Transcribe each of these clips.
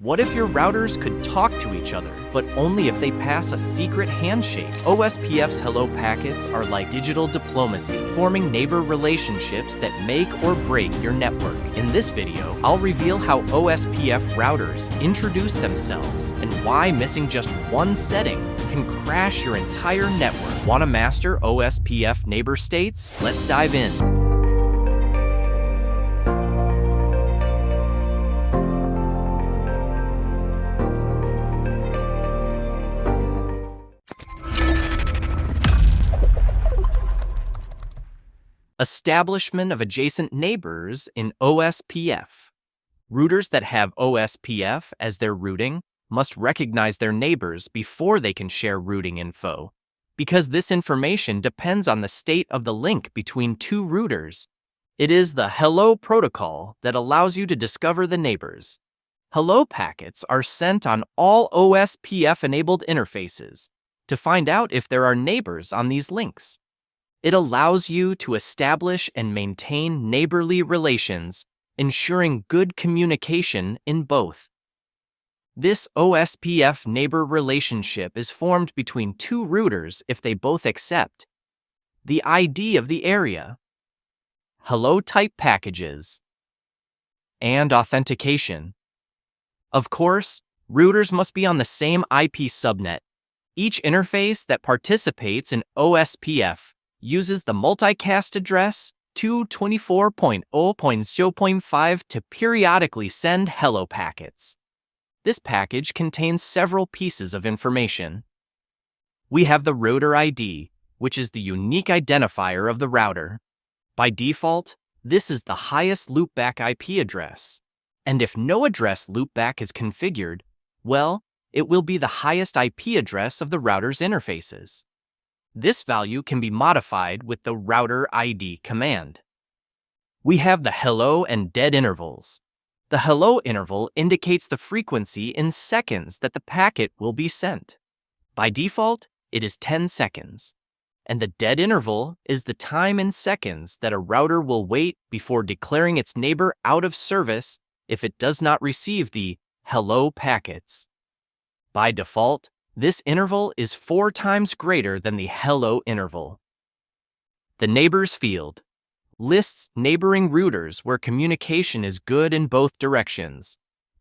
What if your routers could talk to each other, but only if they pass a secret handshake? OSPF's Hello packets are like digital diplomacy, forming neighbor relationships that make or break your network. In this video, I'll reveal how OSPF routers introduce themselves and why missing just one setting can crash your entire network. Want to master OSPF neighbor states? Let's dive in. Establishment of adjacent neighbors in OSPF. Routers that have OSPF as their routing must recognize their neighbors before they can share routing info, because this information depends on the state of the link between two routers. It is the Hello protocol that allows you to discover the neighbors. Hello packets are sent on all OSPF-enabled interfaces to find out if there are neighbors on these links. It allows you to establish and maintain neighborly relations, ensuring good communication in both. This OSPF neighbor relationship is formed between two routers if they both accept the ID of the area, Hello-type packages, and authentication. Of course, routers must be on the same IP subnet. Each interface that participates in OSPF uses the Multicast address 224.0.0.5 to periodically send Hello packets. This package contains several pieces of information. We have the router ID, which is the unique identifier of the router. By default, this is the highest loopback IP address. And if no address loopback is configured, well, it will be the highest IP address of the router's interfaces. This value can be modified with the router ID command. We have the hello and dead intervals. The hello interval indicates the frequency in seconds that the packet will be sent. By default, it is 10 seconds. And the dead interval is the time in seconds that a router will wait before declaring its neighbor out of service if it does not receive the hello packets. By default, this interval is 4 times greater than the hello interval. The neighbors field lists neighboring routers where communication is good in both directions.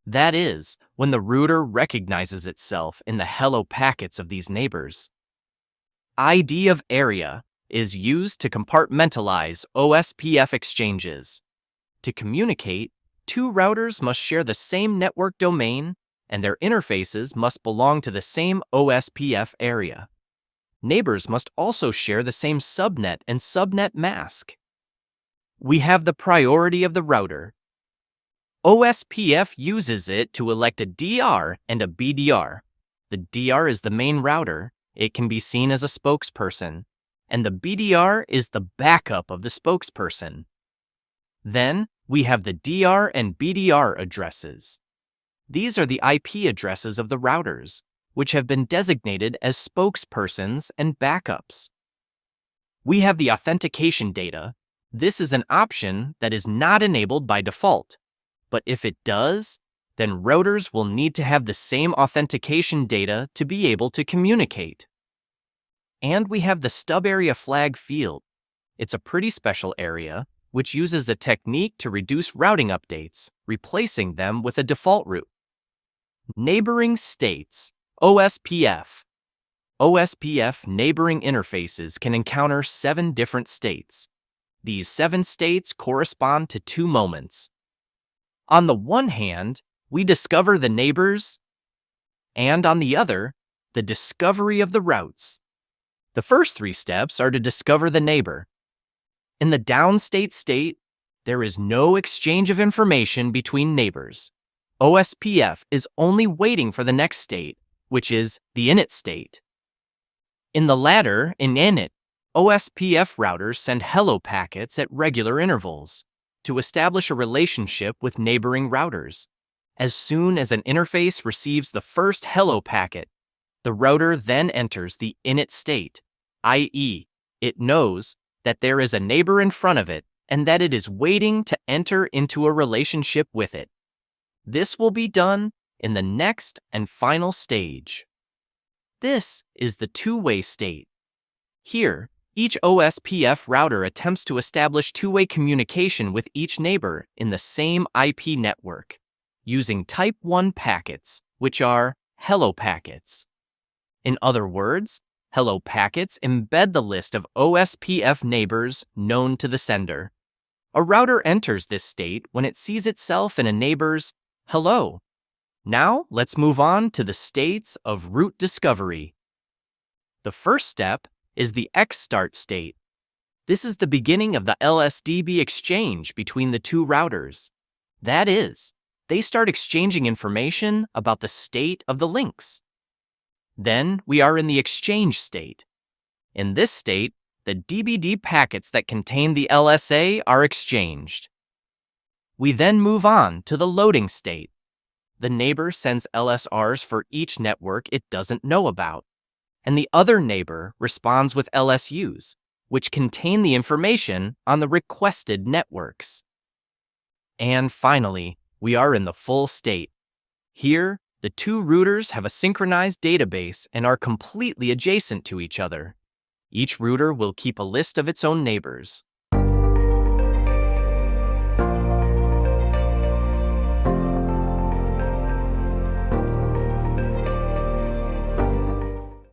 That is, when the router recognizes itself in the hello packets of these neighbors. ID of area is used to compartmentalize OSPF exchanges. To communicate, two routers must share the same network domain, and their interfaces must belong to the same OSPF area. Neighbors must also share the same subnet and subnet mask. We have the priority of the router. OSPF uses it to elect a DR and a BDR. The DR is the main router. It can be seen as a spokesperson, and the BDR is the backup of the spokesperson. Then we have the DR and BDR addresses. These are the IP addresses of the routers, which have been designated as spokespersons and backups. We have the authentication data. This is an option that is not enabled by default, but if it does, then routers will need to have the same authentication data to be able to communicate. And we have the stub area flag field. It's a pretty special area, which uses a technique to reduce routing updates, replacing them with a default route. Neighboring states, OSPF. OSPF neighboring interfaces can encounter 7 different states. These 7 states correspond to 2 moments. On the one hand, we discover the neighbors, and on the other, the discovery of the routes. The first 3 steps are to discover the neighbor. In the downstate state, there is no exchange of information between neighbors. OSPF is only waiting for the next state, which is the Init state. In the latter, in Init, OSPF routers send hello packets at regular intervals to establish a relationship with neighboring routers. As soon as an interface receives the first hello packet, the router then enters the Init state, i.e., it knows that there is a neighbor in front of it and that it is waiting to enter into a relationship with it. This will be done in the next and final stage. This is the two-way state. Here, each OSPF router attempts to establish two-way communication with each neighbor in the same IP network, using Type 1 packets, which are Hello packets. In other words, Hello packets embed the list of OSPF neighbors known to the sender. A router enters this state when it sees itself in a neighbor's Hello. Now, let's move on to the states of root discovery. The first step is the ExStart state. This is the beginning of the LSDB exchange between the two routers. That is, they start exchanging information about the state of the links. Then we are in the exchange state. In this state, the DBD packets that contain the LSA are exchanged. We then move on to the loading state. The neighbor sends LSRs for each network it doesn't know about, and the other neighbor responds with LSUs, which contain the information on the requested networks. And finally, we are in the full state. Here, the two routers have a synchronized database and are completely adjacent to each other. Each router will keep a list of its own neighbors.